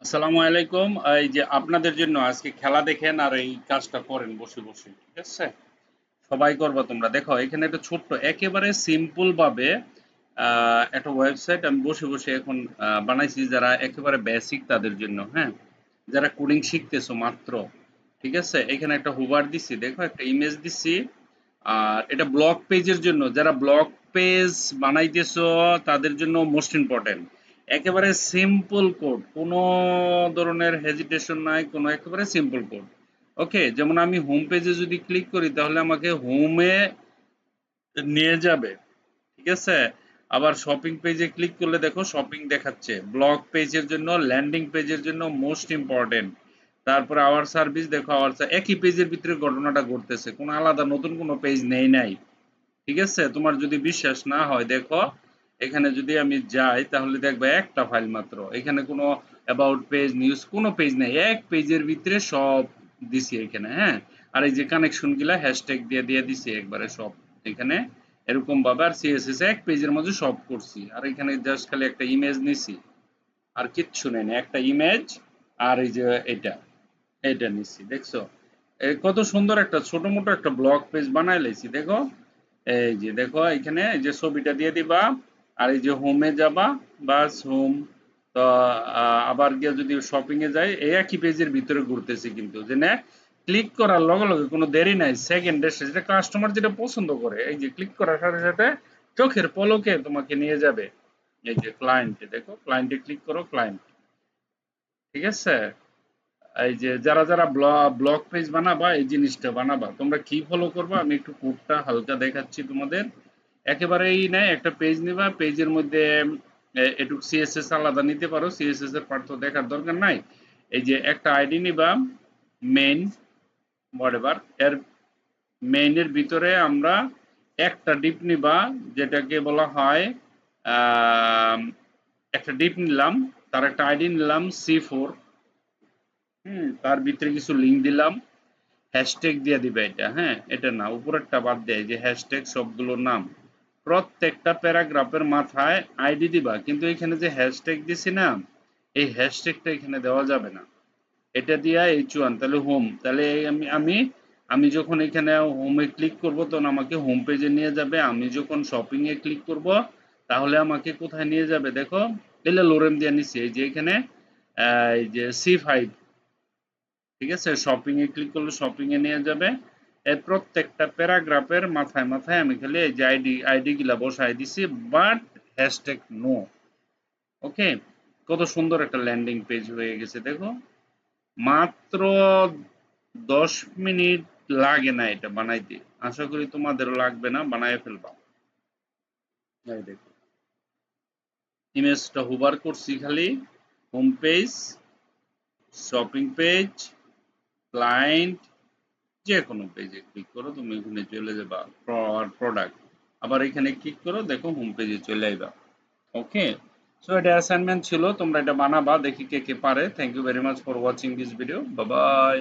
আসসালামু আলাইকুম। এই যে আপনাদের জন্য আজকে খেলা দেখেন আর এই কাজটা করেন বসে বসে, ঠিক আছে? সবাই করবা তোমরা। দেখো এখানে একটা ছোট্ট একেবারে সিম্পল ভাবে একটা ওয়েবসাইট আমি বসে বসে এখন বানাইছি যারা একেবারে বেসিক তাদের জন্য, হ্যাঁ? যারা কোডিং শিখতেছো মাত্র, ঠিক আছে? এখানে একটা হুবার দিছি, দেখো একটা ইমেজ দিছি। আর এটা ব্লগ পেজের জন্য, যারা ব্লগ পেজ বানাইতেছো তাদের জন্য মোস্ট ইম্পর্টেন্ট। একেবারে সিম্পল কোড, কোনো ধরনের হেজিটেশন নাই, কোনো একেবারে সিম্পল কোড। ওকে, যেমন আমি হোম পেজে যদি ক্লিক করি তাহলে আমাকে হোমে নিয়ে যাবে, ঠিক আছে? আবার শপিং পেজে ক্লিক করলে দেখো শপিং দেখাচ্ছে। ব্লগ পেজের জন্য, ল্যান্ডিং পেজের জন্য মোস্ট ইম্পর্টেন্ট। তারপরে আওয়ার সার্ভিস, দেখো আওয়ার একই পেজের ভিতরে ঘটনাটা ঘটতেছে, কোনো আলাদা নতুন কোনো পেজ নেই নাই, ঠিক আছে? তোমার যদি বিশ্বাস না হয় দেখো, এখানে যদি আমি যাই তাহলে দেখবে একটা ফাইল মাত্র, এখানে কোনো অ্যাবাউট পেজ, নিউজ কোনো পেজ নেই, এক পেজের ভিতরে সব দিছি এখানে, হ্যাঁ? আর এই যে কানেকশন গুলা হ্যাশট্যাগ দিয়ে দিয়ে দিছি একবারে সব এখানে এরকম ভাবে। আর সিএসএস এক পেজের মধ্যে সব করছি। আর এখানে জাস্ট খালি একটা ইমেজ নিছি, আর কিচ্ছু নেই না, একটা ইমেজ। আর এই যে এটা এটা নিছি, দেখছো? কত সুন্দর একটা ছোট মোটো একটা ব্লগ পেজ বানাই লাইছি, দেখো। এই যে দেখো এখানে এই যে ছবিটা দিয়ে দিবা, আর এই যে হোমে যাবা, বাস হোম। তো আবার গিয়ে যদি শপিং এ যাই, এই একই পেজের ভিতরে ঘুরতেছি, কিন্তু যে না, ক্লিক করার লগে লগে কোনো দেরি নাই, সেকেন্ডের সেটা কাস্টমার যেটা পছন্দ করে, এই যে ক্লিক করার সাথে সাথে চোখের পলকে তোমাকে নিয়ে যাবে। এই যে ক্লায়েন্টে, দেখো ক্লায়েন্টে ক্লিক করো, ক্লায়েন্ট, ঠিক আছে? এই যে যারা যারা ব্লগ পেজ বানাবা, এই জিনিসটা বানাবা, তোমরা কি ফলো করবা আমি একটু কোডটা হালকা দেখাচ্ছি তোমাদের। একেবারেই নেয় একটা পেজ নিবা, পেজের মধ্যে একটু সিএসএস আলাদা নিতে পারো, সিএসএস এর পার্ট তো দেখার দরকার নাই। এই যে একটা আইডি নিবা, মেইন হোয়াটএভার, এর মেইনের ভিতরে আমরা একটা ডিপ নিবা, যেটাকে বলা হয় আহ, একটা ডিপ নিলাম, তার একটা আইডি নিলাম C4, তার ভিতরে কিছু লিঙ্ক দিলাম, হ্যাশট্যাগ দিয়ে দিবে এটা, হ্যাঁ? এটা না, উপরেরটা বাদ দেয়, যে হ্যাশট্যাগ সবগুলোর নাম, প্রত্যেকটা প্যারাগ্রাফের মাথায় আইডি দিবা, কিন্তু এখানে যে হ্যাশট্যাগ দিছি না, এই হ্যাশট্যাগটা এখানে দেওয়া যাবে না। এটা দিয়া H1, তাহলে হোম, তাহলে আমি আমি আমি যখন এখানে হোমে ক্লিক করব তখন আমাকে হোম পেজে নিয়ে যাবে। আমি যখন শপিং এ ক্লিক করব তাহলে আমাকে কোথায় নিয়ে যাবে দেখো, এলে লোরেম দিয়ে নিছি, এই যে এখানে এই যে C5, ঠিক আছে? শপিং এ ক্লিক করলে শপিং এ নিয়ে যাবে। এর প্রত্যেকটা প্যারাগ্রাফের মাথায় মাথায় আমি খালি এই যে আইডি গুলা বসাই দিছি, বাট হ্যাশট্যাগ নো। ওকে, কত সুন্দর একটা ল্যান্ডিং পেজ হয়ে গেছে, দেখো। মাত্র 10 মিনিট লাগে না এটা বানাইতে। আশা করি তোমাদেরও লাগবে না, বানায় ফেলবা। এই দেখো, ইমেজটা হুবার করছি খালি, home page, shopping page, client, যে কোনো পেজে ক্লিক করো, তুমি এখানে চলে যাবা প্রোডাক্ট, আবার এখানে ক্লিক করো, দেখো হোম পেজে চলে আইবা। ওকে, সো এটা অ্যাসাইনমেন্ট ছিল, তোমরা এটা বানাবা, দেখি কে কে পারে। Thank you very much for watching this video, bye by.